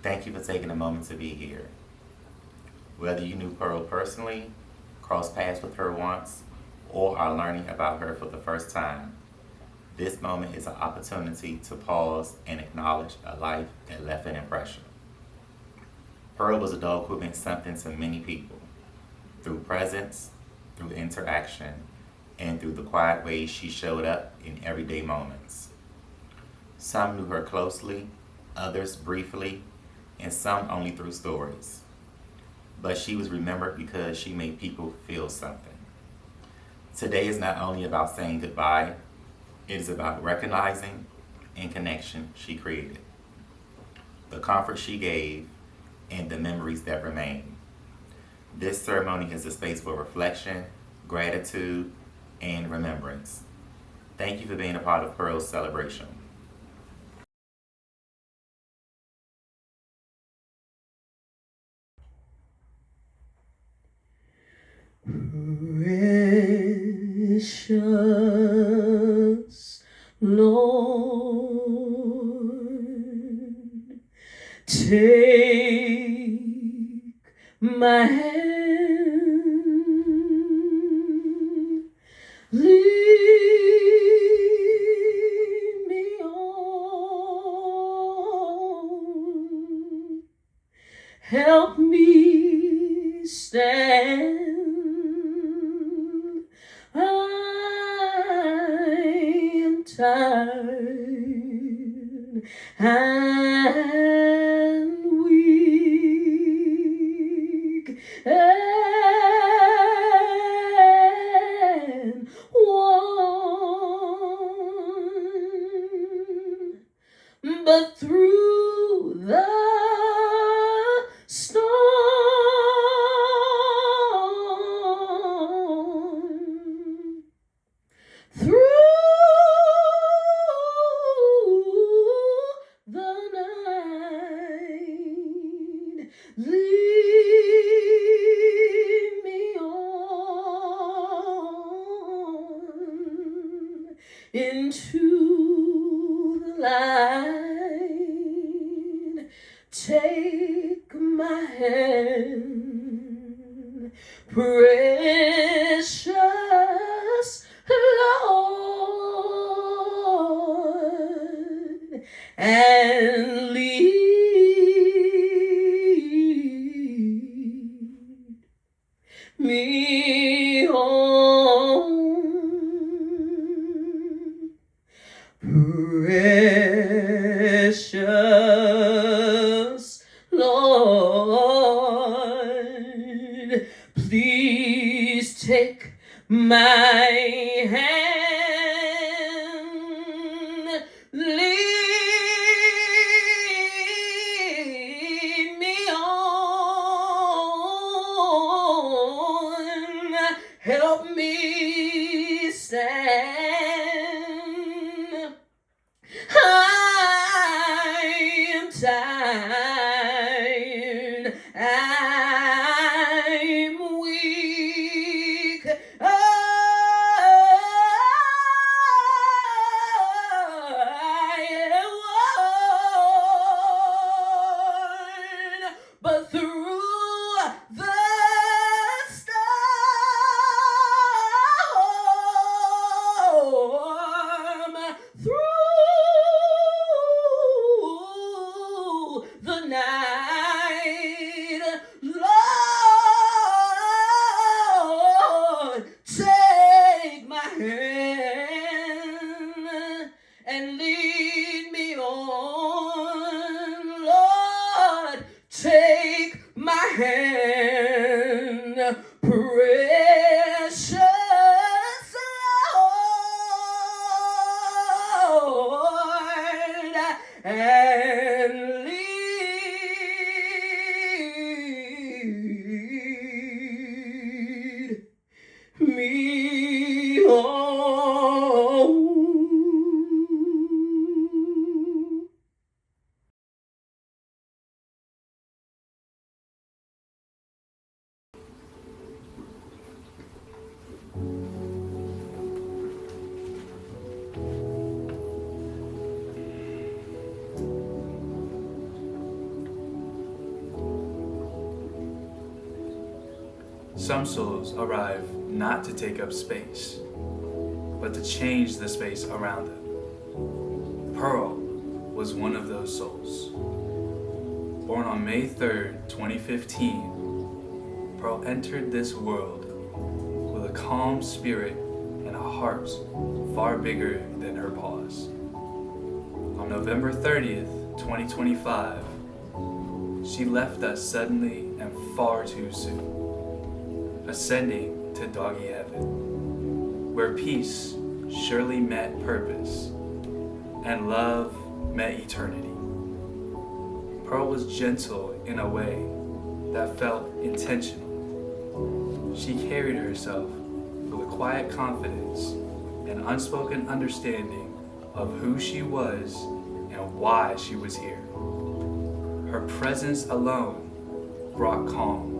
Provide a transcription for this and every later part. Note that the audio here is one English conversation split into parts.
Thank you for taking a moment to be here. Whether you knew Pearl personally, crossed paths with her once, or are learning about her for the first time, this moment is an opportunity to pause and acknowledge a life that left an impression. Pearl was a dog who meant something to many people, through presence, through interaction, and through the quiet ways she showed up in everyday moments. Some knew her closely, others briefly, and some only through stories. But she was remembered because she made people feel something. Today is not only about saying goodbye, it is about recognizing and connection she created, the comfort she gave, and the memories that remain. This ceremony is a space for reflection, gratitude, and remembrance. Thank you for being a part of Pearl's celebration. Precious Lord, take my hand, lead me on, help me stand. I am tired and weak and worn, but through the storm, through the night, lead me on into the light. Take my hand, precious Lord, and lead me home. Precious Lord, please take my hand, lead me on, help me stand. I am tired, I'm weak, I am worn, but through the storm, through the night, Lord, take my hand and lead me on. Lord, take my hand, precious Lord, and lead me home. Some souls arrive not to take up space, but to change the space around them. Pearl was one of those souls. Born on May 3rd, 2015, Pearl entered this world with a calm spirit and a heart far bigger than her paws. On November 30th, 2025, she left us suddenly and far too soon, ascending to doggy heaven, where peace surely met purpose and love met eternity. Pearl was gentle in a way that felt intentional. She carried herself with a quiet confidence and unspoken understanding of who she was and why she was here. Her presence alone brought calm.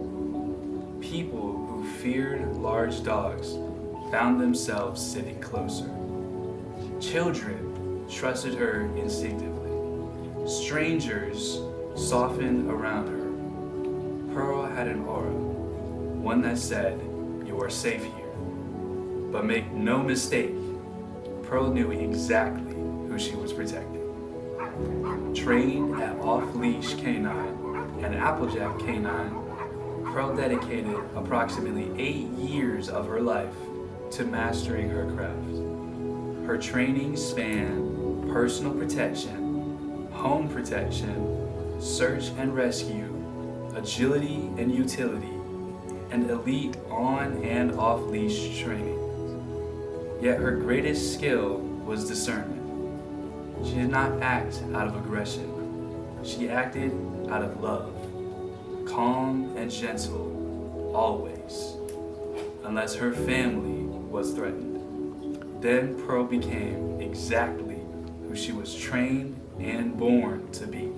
People who feared large dogs found themselves sitting closer. Children trusted her instinctively. Strangers softened around her. Pearl had an aura, one that said, "You are safe here." But make no mistake, Pearl knew exactly who she was protecting. Trained at off-leash canine and Applejack canine, Pearl dedicated approximately 8 years of her life to mastering her craft. Her training spanned personal protection, home protection, search and rescue, agility and utility, and elite on and off-leash training. Yet her greatest skill was discernment. She did not act out of aggression. She acted out of love, calm and gentle, always, unless her family was threatened. Then Pearl became exactly who she was trained and born to be.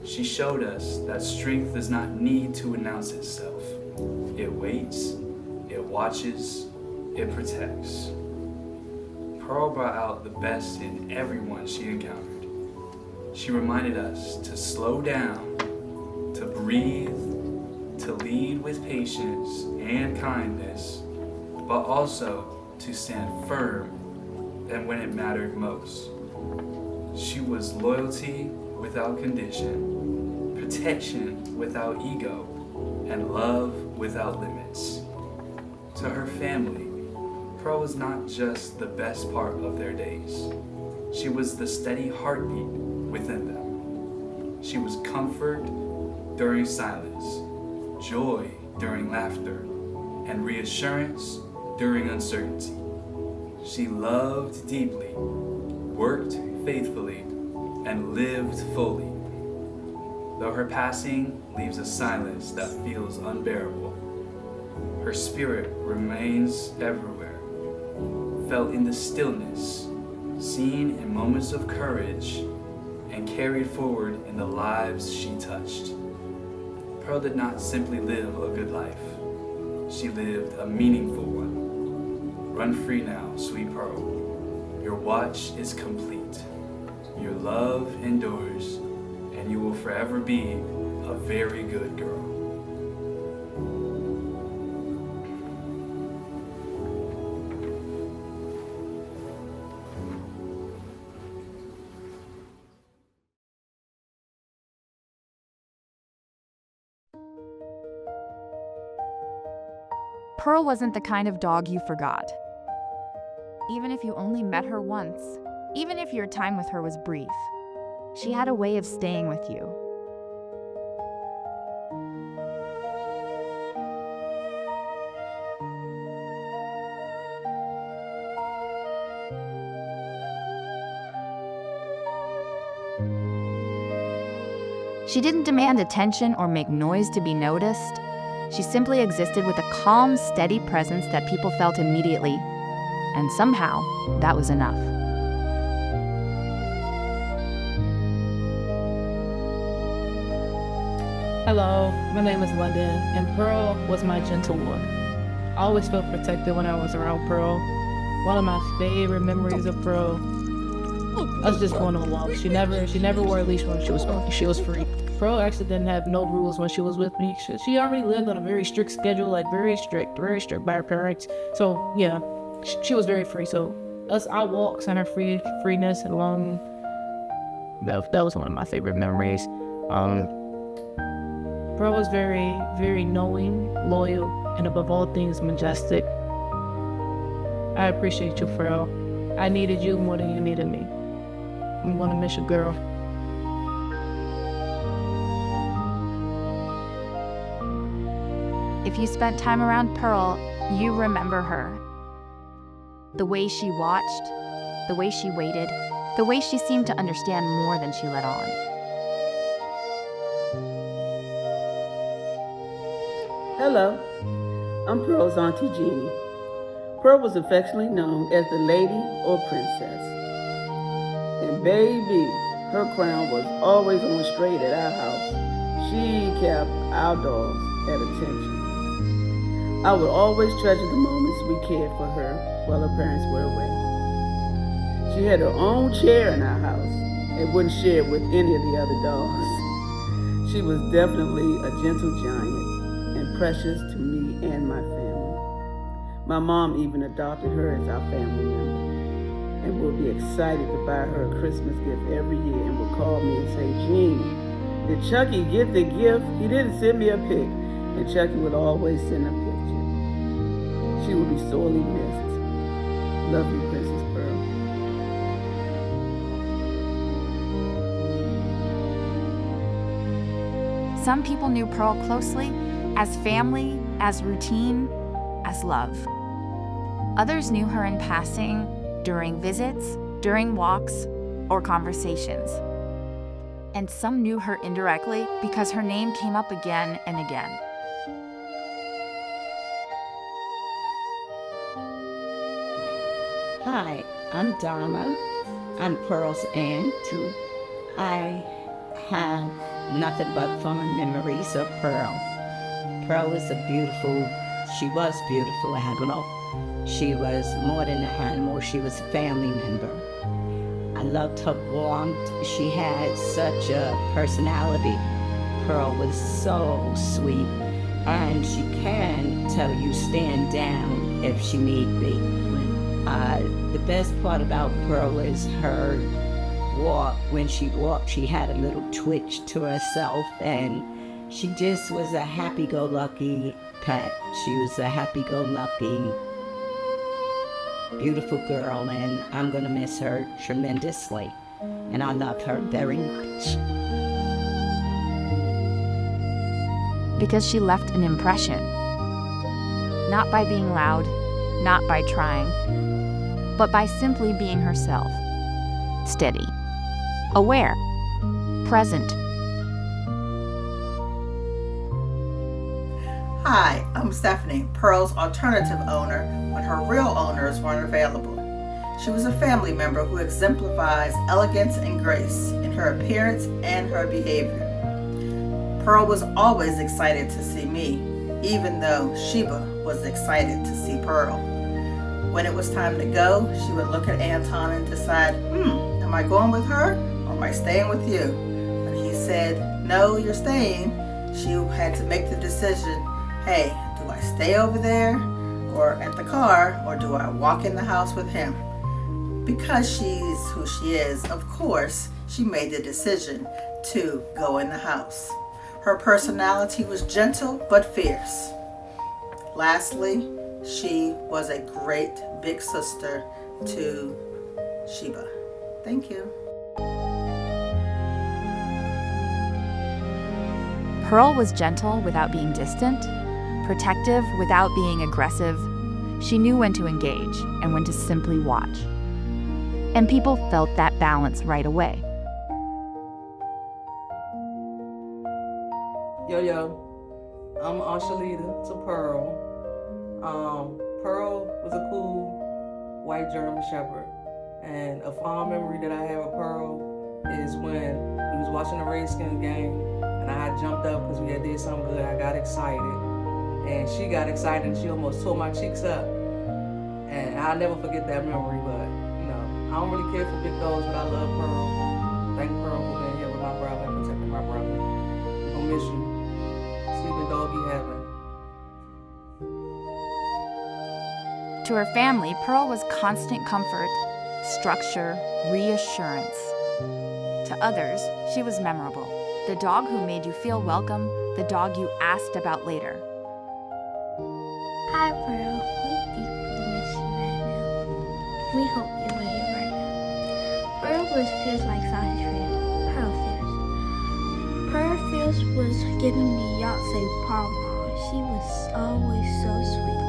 She showed us that strength does not need to announce itself. It waits, it watches, it protects. Pearl brought out the best in everyone she encountered. She reminded us to slow down, to breathe, to lead with patience and kindness, but also to stand firm and when it mattered most. She was loyalty without condition, protection without ego, and love without limits. To her family, Pearl was not just the best part of their days. She was the steady heartbeat within them. She was comfort during silence, joy during laughter, and reassurance during uncertainty. She loved deeply, worked faithfully, and lived fully. Though her passing leaves a silence that feels unbearable, her spirit remains everywhere, felt in the stillness, seen in moments of courage, and carried forward in the lives she touched. Pearl did not simply live a good life. She lived a meaningful one. Run free now, sweet Pearl. Your watch is complete. Your love endures, and you will forever be a very good girl. Pearl wasn't the kind of dog you forgot. Even if you only met her once, even if your time with her was brief, she had a way of staying with you. She didn't demand attention or make noise to be noticed. She simply existed with a calm, steady presence that people felt immediately, and somehow, that was enough. Hello, my name is London, and Pearl was my gentle one. I always felt protected when I was around Pearl. One of my favorite memories of Pearl, I was just going on walks. She never wore a leash when she was free. Pearl actually didn't have no rules when she was with me. She already lived on a very strict schedule, like very strict by her parents. So yeah, she was very free. So our walks and her freeness along, that was one of my favorite memories. Pearl was very, very knowing, loyal, and above all things, majestic. I appreciate you, Pearl. I needed you more than you needed me. I'm gonna miss you, girl. If you spent time around Pearl, you remember her. The way she watched, the way she waited, the way she seemed to understand more than she let on. Hello, I'm Pearl's Auntie Jeannie. Pearl was affectionately known as the lady or princess. And baby, her crown was always on straight at our house. She kept our dogs at attention. I would always treasure the moments we cared for her while her parents were away. She had her own chair in our house and wouldn't share it with any of the other dogs. She was definitely a gentle giant and precious to me and my family. My mom even adopted her as our family member and will be excited to buy her a Christmas gift every year and will call me and say, Jeannie, did Chucky get the gift? He didn't send me a pic. And Chucky would always send a picture. She will be sorely missed. Love you, Princess Pearl. Some people knew Pearl closely, as family, as routine, as love. Others knew her in passing, during visits, during walks, or conversations. And some knew her indirectly because her name came up again and again. Hi, I'm Donna. I'm Pearl's aunt. I have nothing but fond memories of Pearl. Pearl was she was beautiful animal. She was more than an animal, she was a family member. I loved her warmth. She had such a personality. Pearl was so sweet. And she can tell you stand down if she need be. The best part about Pearl is her walk. When she walked, she had a little twitch to herself, and she just was a happy-go-lucky pet. She was a happy-go-lucky, beautiful girl, and I'm going to miss her tremendously. And I love her very much. Because she left an impression. Not by being loud, not by trying, but by simply being herself. Steady, aware, present. Hi, I'm Stephanie, Pearl's alternative owner when her real owners weren't available. She was a family member who exemplifies elegance and grace in her appearance and her behavior. Pearl was always excited to see me, even though Sheba was excited to see Pearl. When it was time to go, she would look at Anton and decide, am I going with her or am I staying with you? When he said, no, you're staying, she had to make the decision, hey, do I stay over there or at the car, or do I walk in the house with him? Because she's who she is, of course, she made the decision to go in the house. Her personality was gentle but fierce. Lastly, she was a great big sister to Sheba. Thank you. Pearl was gentle without being distant, protective without being aggressive. She knew when to engage and when to simply watch. And people felt that balance right away. Yo, I'm Ashalita to Pearl. Pearl was a cool white German Shepherd, and a fond memory that I have of Pearl is when we was watching the Redskins game, and I had jumped up because we had did something good. I got excited, and she got excited, and she almost tore my cheeks up, and I'll never forget that memory. But I don't really care for big dogs, but I love Pearl. Thank Pearl for being here with my brother and protecting my brother. gonna miss you. Sleeping doggy heaven. To her family, Pearl was constant comfort, structure, reassurance. To others, she was memorable. The dog who made you feel welcome, the dog you asked about later. Hi, Pearl. We deeply miss you right now. We hope you are here right now. Pearl was feels like Sonia's friend. Pearl feels. Pearl feels was giving me Yahtzee Palm. She was always so sweet.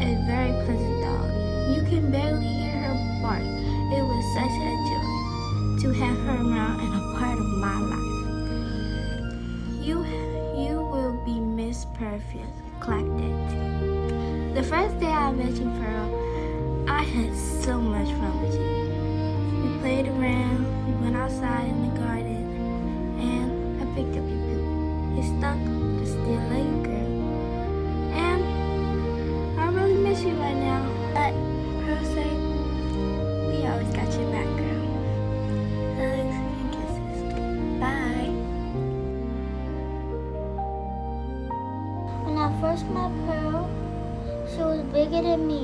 A very pleasant dog. You can barely hear her bark. It was such a joy to have her around and a part of my life. You will be Miss Perfect. Clack that. The first day I met you, Pearl, I had so much fun with you. We played around, we went outside in the garden, and I picked up your poop. It stunk, but I still love you, girl. And I really miss you right now. But Pearl said, we always got your back, girl. Hugs and kisses. Bye. When I first met Pearl, she was bigger than me.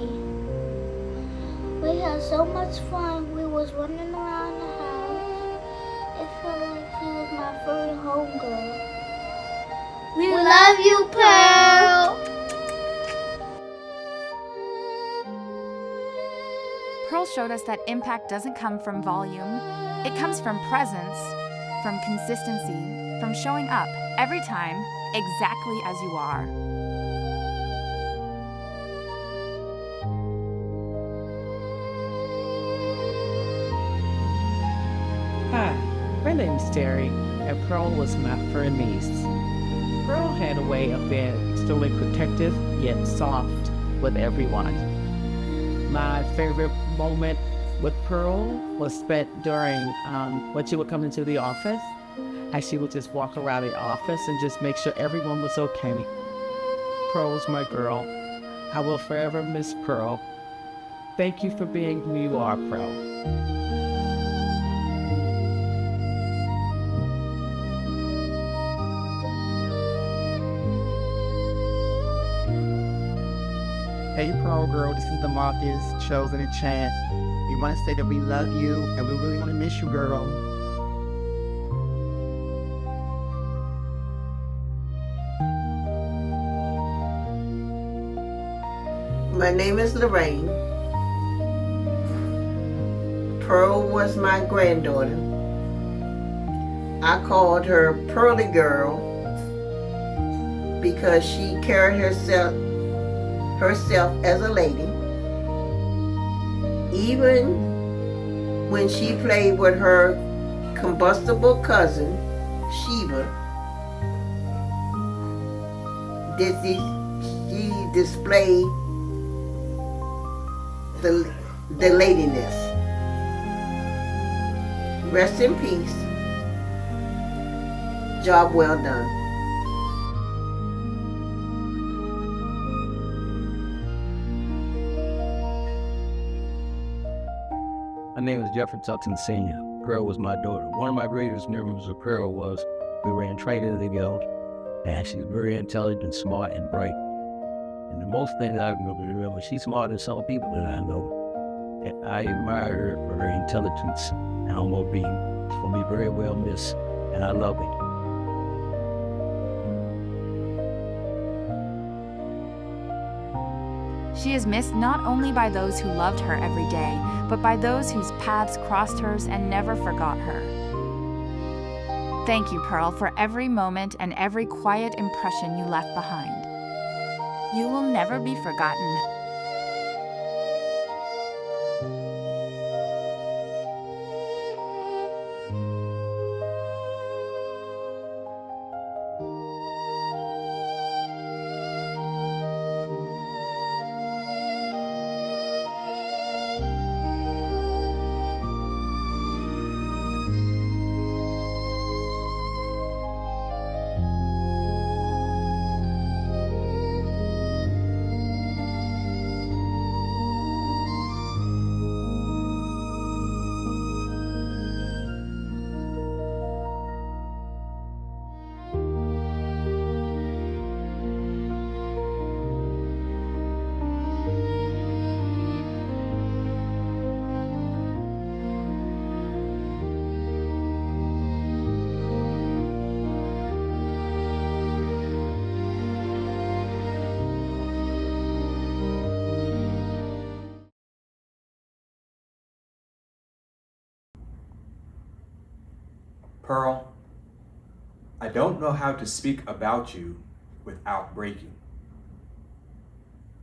We had so much fun. We was running around the house. It felt like she was my furry homegirl. We love you, Pearl! Pearl showed us that impact doesn't come from volume. It comes from presence, from consistency, from showing up every time exactly as you are. Hi, my name is Terry, and Pearl was my fur niece. Pearl had a way of being extremely protective yet soft with everyone. My favorite moment with Pearl was spent during when she would come into the office, and she would just walk around the office and just make sure everyone was okay. Pearl was my girl. I will forever miss Pearl. Thank you for being who you are, Pearl. Hey Pearl girl, this is the Marcus, Chosen and Chant. We want to say that we love you and we really want to miss you, girl. My name is Lorraine. Pearl was my granddaughter. I called her Pearly Girl because she carried herself as a lady. Even when she played with her combustible cousin, Sheba, she displayed the ladiness. Rest in peace. Job well done. My name is Jeffrey Tuckson Sr. Pearl was my daughter. One of my greatest memories of Pearl was we ran training together, and she's very intelligent, smart, and bright. And the most thing that I remember, she's smarter than some people that I know. And I admire her for her intelligence and humble being. She's going to be very well missed, and I love it. She is missed not only by those who loved her every day, but by those whose paths crossed hers and never forgot her. Thank you, Pearl, for every moment and every quiet impression you left behind. You will never be forgotten. Pearl, I don't know how to speak about you without breaking.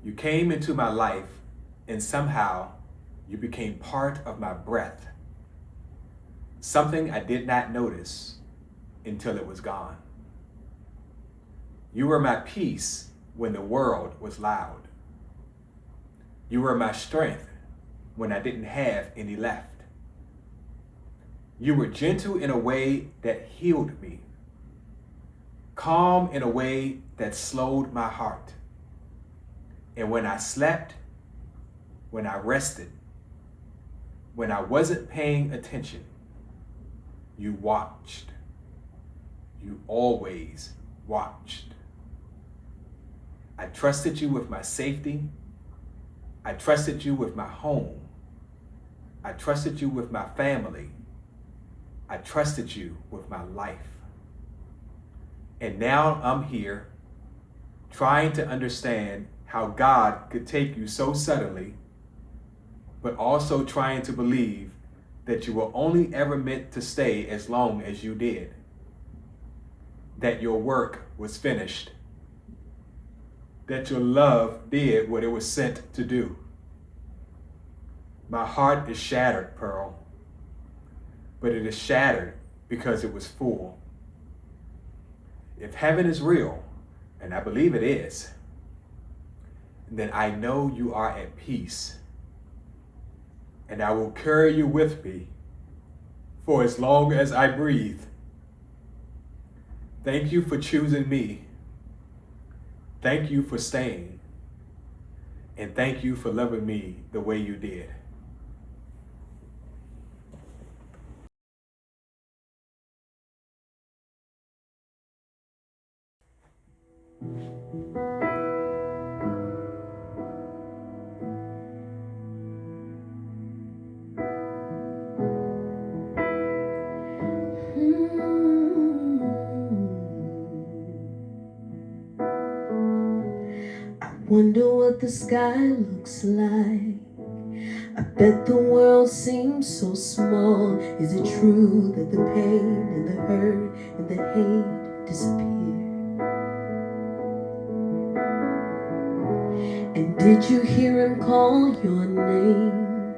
You came into my life and somehow you became part of my breath. Something I did not notice until it was gone. You were my peace when the world was loud. You were my strength when I didn't have any left. You were gentle in a way that healed me, calm in a way that slowed my heart. And when I slept, when I rested, when I wasn't paying attention, you watched. You always watched. I trusted you with my safety. I trusted you with my home. I trusted you with my family. I trusted you with my life. And now I'm here trying to understand how God could take you so suddenly, but also trying to believe that you were only ever meant to stay as long as you did, that your work was finished, that your love did what it was sent to do. My heart is shattered, Pearl, but it is shattered because it was full. If heaven is real, and I believe it is, then I know you are at peace, and I will carry you with me for as long as I breathe. Thank you for choosing me. Thank you for staying. And thank you for loving me the way you did. Wonder what the sky looks like. I bet the world seems so small. Is it true that the pain and the hurt and the hate disappear? And did you hear him call your name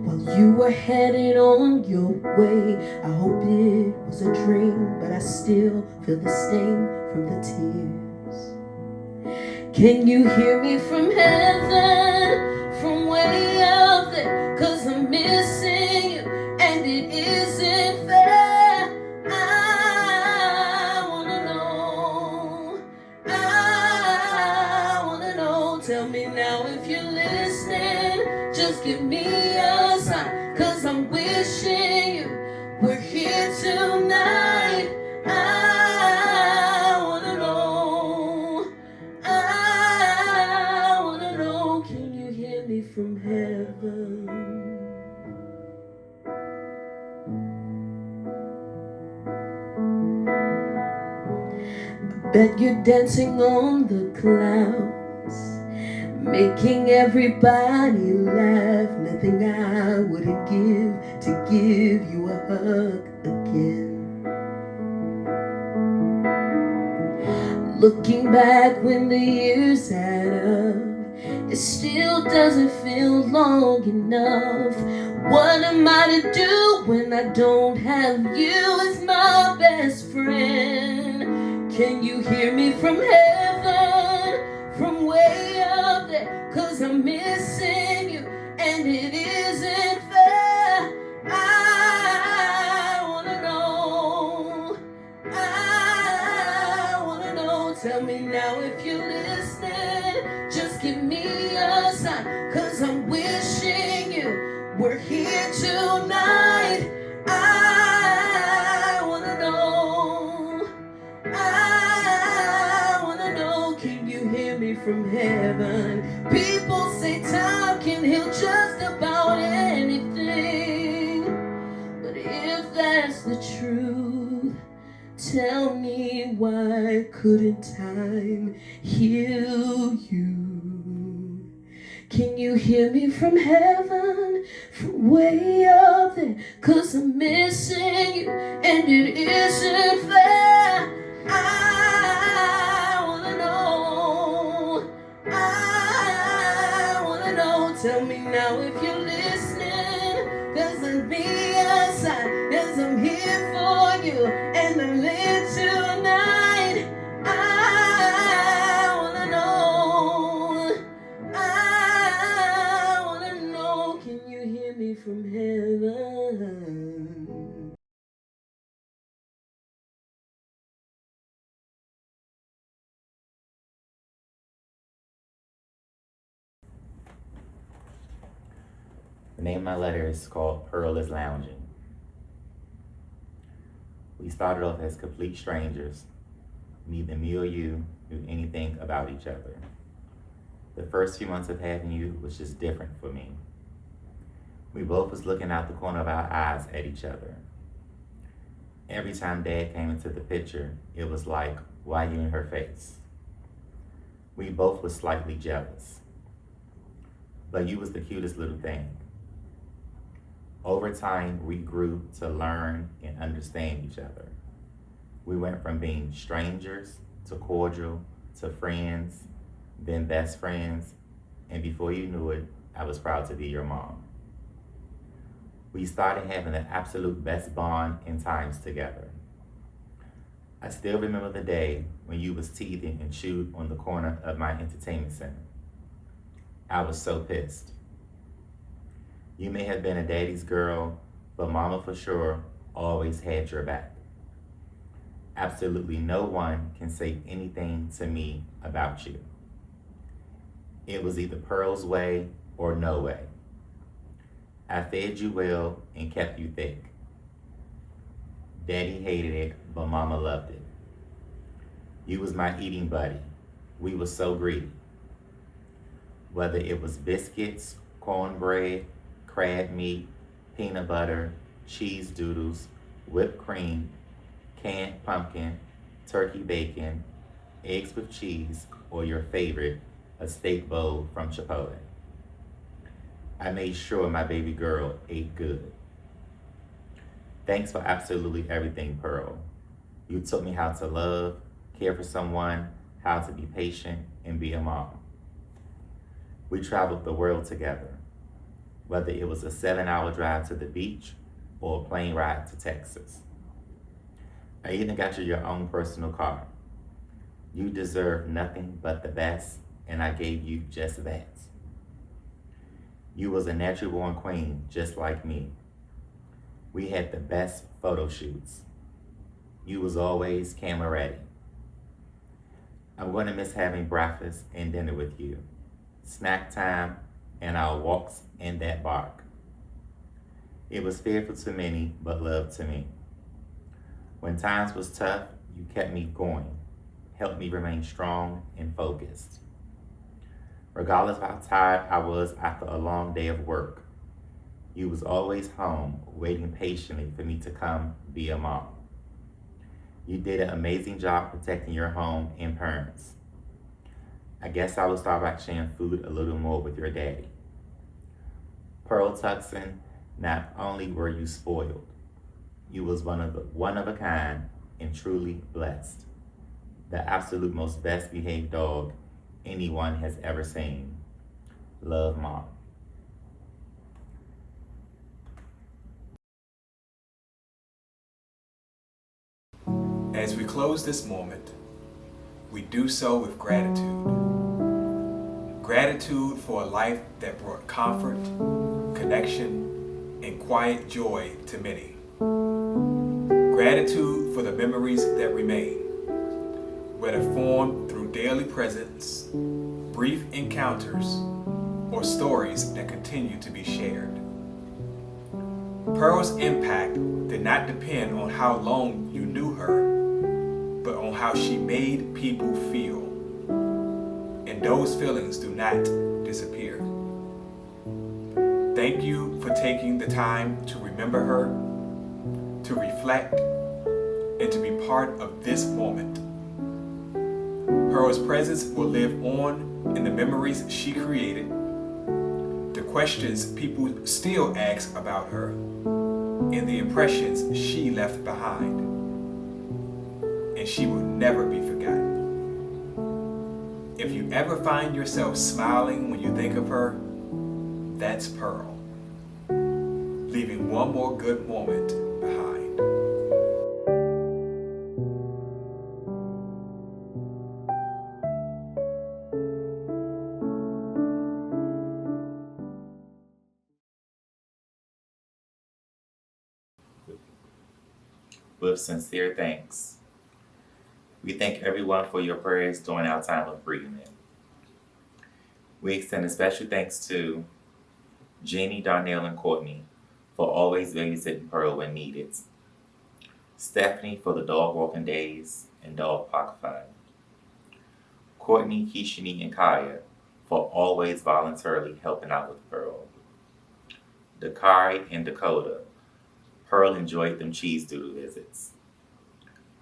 while you were headed on your way? I hope it was a dream, but I still feel the sting from the tears. Can you hear me from heaven, from way up there? 'Cause I'm missing you, and it isn't fair. I wanna know, tell me now if you're listening. Just give me a sign, 'cause I'm wishing you were here tonight. I wanna know, can you hear me from heaven? I bet you're dancing on the clouds, making everybody laugh. Nothing I wouldn't give to give you a hug again. Looking back when the years add up, it still doesn't feel long enough. What am I to do when I don't have you as my best friend? Can you hear me from heaven, from way up there? 'Cause I'm missing you, and it isn't fair. I wanna know, tell me now if you're listening. Just give me a sign, 'cause I'm wishing you were here tonight. I wanna know, can you hear me from heaven? People say time can heal just about anything, but if that's the truth, tell me why couldn't time heal you? Can you hear me from heaven, from way up there? 'Cause I'm missing you, and it isn't fair. I wanna know, tell me now if you're listening, 'cause I'd be a sign, as I'm here for you, and I'm lit tonight. I wanna know, can you hear me from heaven? The name of my letter is called Pearl is Lounging. We started off as complete strangers. Neither me or you knew anything about each other. The first few months of having you was just different for me. We both was looking out the corner of our eyes at each other. Every time Dad came into the picture, it was like, why you in her face? We both was slightly jealous. But you was the cutest little thing. Over time, we grew to learn and understand each other. We went from being strangers to cordial to friends, then best friends, and before you knew it, I was proud to be your mom. We started having the absolute best bond in times together. I still remember the day when you was teething and chewed on the corner of my entertainment center. I was so pissed. You may have been a daddy's girl, but mama for sure always had your back. Absolutely no one can say anything to me about you. It was either Pearl's way or no way. I fed you well and kept you thick. Daddy hated it, but mama loved it. You was my eating buddy. We were so greedy. Whether it was biscuits, cornbread, crab meat, peanut butter, cheese doodles, whipped cream, canned pumpkin, turkey bacon, eggs with cheese, or your favorite, a steak bowl from Chipotle. I made sure my baby girl ate good. Thanks for absolutely everything, Pearl. You taught me how to love, care for someone, how to be patient, and be a mom. We traveled the world together, whether it was a 7-hour drive to the beach or a plane ride to Texas. I even got you your own personal car. You deserve nothing but the best, and I gave you just that. You was a natural born queen, just like me. We had the best photo shoots. You was always camera ready. I'm going to miss having breakfast and dinner with you, snack time, and our walks in that park. It was fearful to many, but love to me. When times was tough, you kept me going, helped me remain strong and focused. Regardless of how tired I was after a long day of work, you was always home, waiting patiently for me to come be a mom. You did an amazing job protecting your home and parents. I guess I will start by sharing food a little more with your daddy. Pearl Tuckson, not only were you spoiled, you was one of a kind and truly blessed. The absolute most best behaved dog anyone has ever seen. Love, Mom. As we close this moment, we do so with gratitude. Gratitude for a life that brought comfort, connection, and quiet joy to many. Gratitude for the memories that remain, whether formed through daily presence, brief encounters, or stories that continue to be shared. Pearl's impact did not depend on how long you knew her, but on how she made people feel. And those feelings do not disappear. Thank you for taking the time to remember her, to reflect, and to be part of this moment. Pearl's presence will live on in the memories she created, questions people still ask about her, and the impressions she left behind. And she will never be forgotten. If you ever find yourself smiling when you think of her, that's Pearl, leaving one more good moment behind. With sincere thanks, we thank everyone for your prayers during our time of bereavement. We extend a special thanks to Jeannie, Darnell, and Courtney for always babysitting Pearl when needed, Stephanie for the dog walking days and dog pocket fund, Courtney, Keishani, and Kaya for always voluntarily helping out with Pearl, Dakari and Dakota. Pearl enjoyed them cheese doodle visits,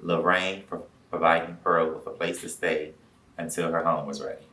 Lorraine for providing Pearl with a place to stay until her home was ready.